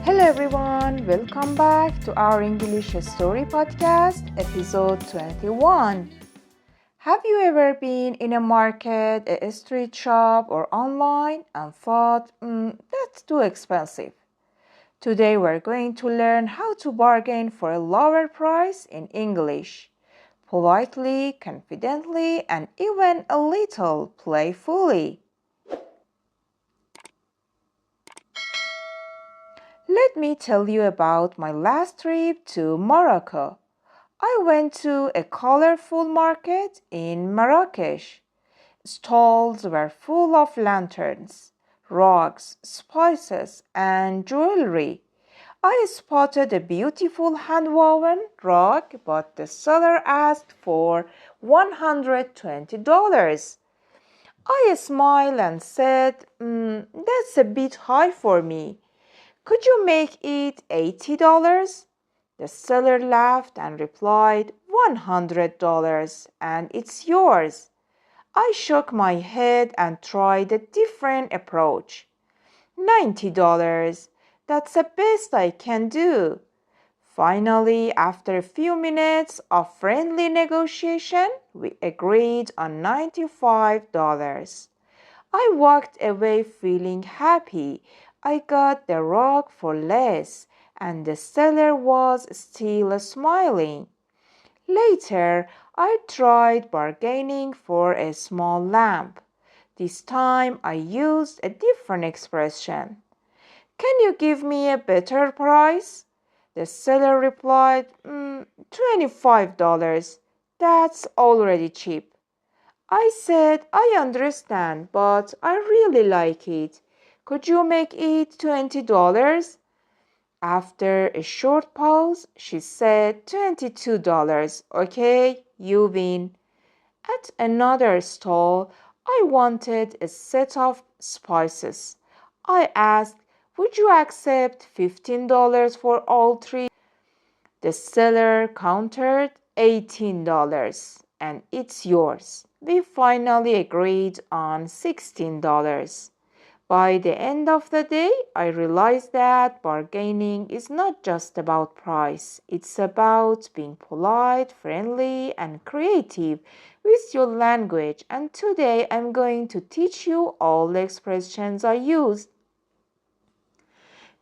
Hello everyone, welcome back to our English Story Podcast, episode 21. Have you ever been in a market, a street shop, or online and thought, that's too expensive? Today we're going to learn how to bargain for a lower price in English, politely, confidently, and even a little playfully. Let me tell you about my last trip to Morocco. I went to a colorful market in Marrakesh. Stalls were full of lanterns, rugs, spices, and jewelry. I spotted a beautiful hand-woven rug, but the seller asked for $120. I smiled and said, that's a bit high for me. Could you make it $80? The seller laughed and replied, $100 and it's yours. I shook my head and tried a different approach. $90. That's the best I can do. Finally, after a few minutes of friendly negotiation, we agreed on $95. I walked away feeling happy. I got the rug for less, and the seller was still smiling. Later, I tried bargaining for a small lamp. This time, I used a different expression. Can you give me a better price? The seller replied, $25. That's already cheap. I said, I understand, but I really like it. Could you make it $20? After a short pause, she said, $22. Okay, you win. At another stall, I wanted a set of spices. I asked, would you accept $15 for all three? The seller countered $18, and it's yours. We finally agreed on $16. By the end of the day, I realized that bargaining is not just about price. It's about being polite, friendly, and creative with your language. And today I'm going to teach you all the expressions I used.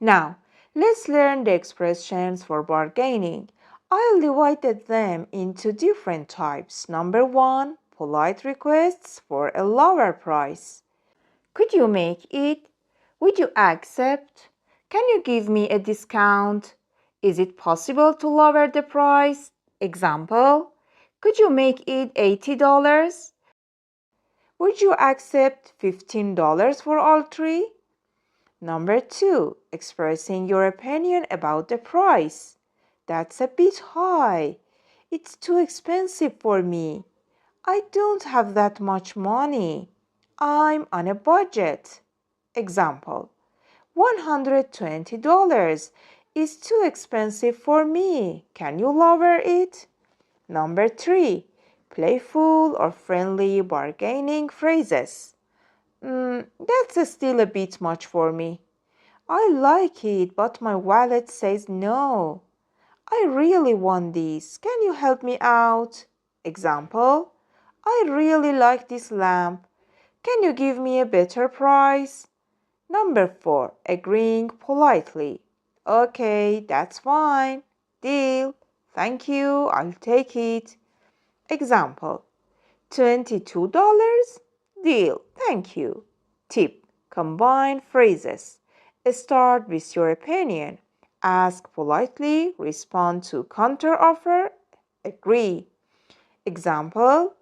Now, let's learn the expressions for bargaining. I divided them into different types. Number 1, polite requests for a lower price. Could you make it? Would you accept? Can you give me a discount? Is it possible to lower the price? Example, could you make it $80? Would you accept $15 for all three? Number 2, expressing your opinion about the price. That's a bit high. It's too expensive for me. I don't have that much money. I'm on a budget. Example, $120 is too expensive for me. Can you lower it? Number 3, playful or friendly bargaining phrases. That's still a bit much for me. I like it, but my wallet says no. I really want this. Can you help me out? Example, I really like this lamp. Can you give me a better price? Number 4, agreeing politely. Okay, that's fine. Deal. Thank you, I'll take it. Example, $22? Deal. Thank you. Tip, combine phrases. Start with your opinion. Ask politely, respond to counteroffer, agree. Example,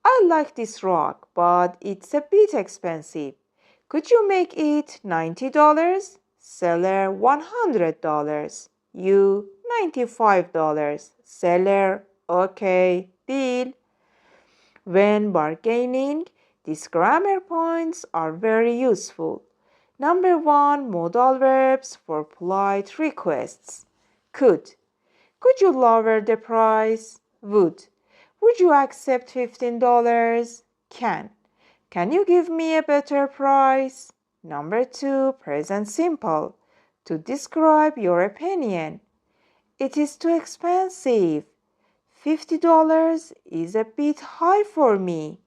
I like this rug, but it's a bit expensive. Could you make it $90? Seller, $100. You, $95. Seller, okay, deal. When bargaining, these grammar points are very useful. Number 1, modal verbs for polite requests. Could. Could you lower the price? Would. Would you accept $15? Can. Can you give me a better price? Number 2, present simple. to describe your opinion. It is too expensive. $50 is a bit high for me.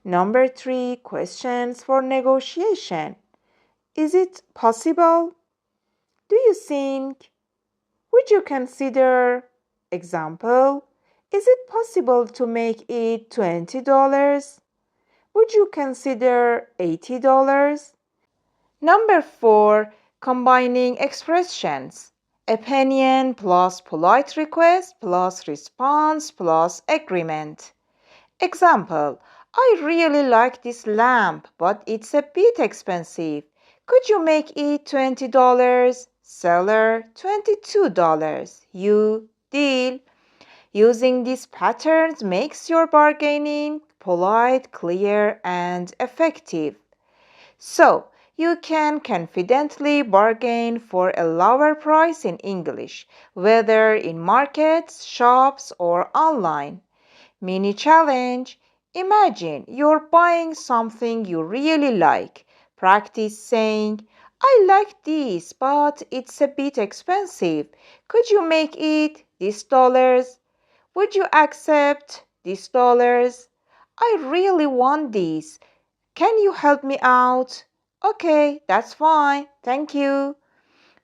Number 3, questions for negotiation. Is it possible? Do you think? Would you consider? Example, is it possible to make it $20? Would you consider $80? Number 4, combining expressions. Opinion plus polite request plus response plus agreement. Example, I really like this lamp, but it's a bit expensive. Could you make it $20? Seller, $22. You, deal. Using these patterns makes your bargaining polite, clear, and effective. So, you can confidently bargain for a lower price in English, whether in markets, shops, or online. Mini challenge. Imagine you're buying something you really like. Practice saying, I like this, but it's a bit expensive. Could you make it this dollars? Would you accept these dollars? I really want this. Can you help me out? Okay, that's fine. Thank you.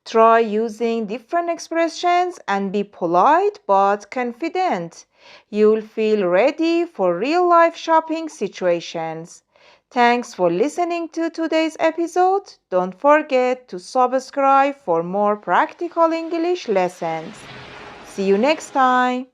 Try using different expressions and be polite but confident. You'll feel ready for real-life shopping situations. Thanks for listening to today's episode. Don't forget to subscribe for more practical English lessons. See you next time.